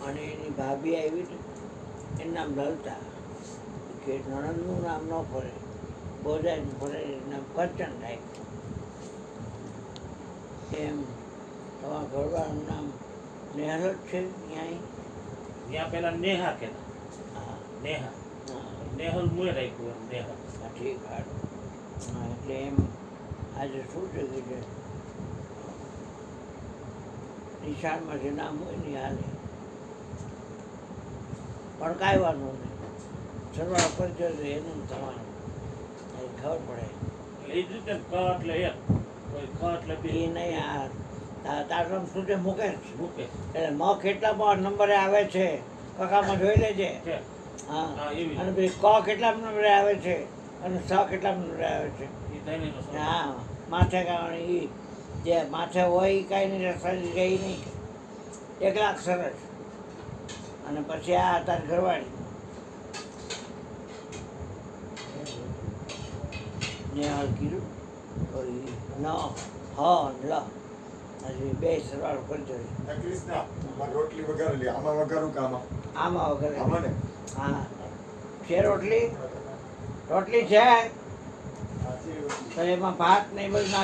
અને એની ભાભી આવી ને એનું નામ લલતા કે નણંદનું નામ ન ફરે બોજાનું ફરે એનું નામ કરચન રાખ્યું એમ તમારા ઘરવાળાનું નામ નેહલ જ છે ત્યાં પેલા નેહા કહેતા. હા નેહા હા નેહલ મુએ રાખ્યું એમ નેહા. હા ઠીક હારું હા એટલે એમ આજે શું છે કે જે નિશાળમાં જે નામ હોય ને એ હાલે પણ કાંઈ વાંધો નહીં સરવાળો કરજો તો એનું જ તમારું એ ખબર પડે એટલે એ જ રીતે ક એટલે એક કોઈ ખ એટલે બે એ નહીં આ તારમ સુધી મૂકે જ મૂકે એટલે મ કેટલા નંબરે આવે છે કકામાં જોઈ લેજે છે. હા હા, એવી અને પછી ક કેટલા નંબરે આવે છે અને સ કેટલા નંબરે આવે છે એ ત્રણેયનો સરવાળો. હા માથે કારણ એ જે માથે હોય એ કાંઈ નહીં રસાડી રહી નહીં એકલા અક્ષર જ અને પછી આ તારી ઘરવાળી નેહલ કીધું તો ઈ ન હ ન લ હજી બે સરવાળો કરજો ક્રિષ્ના રોટલી વઘારેલી આમાં વઘારું કે આમાં આમાં વગર આમાં ને હા છે રોટલી રોટલી છે આ છે રોટલી. તો એમાં ભાત ને એ બધું નાખ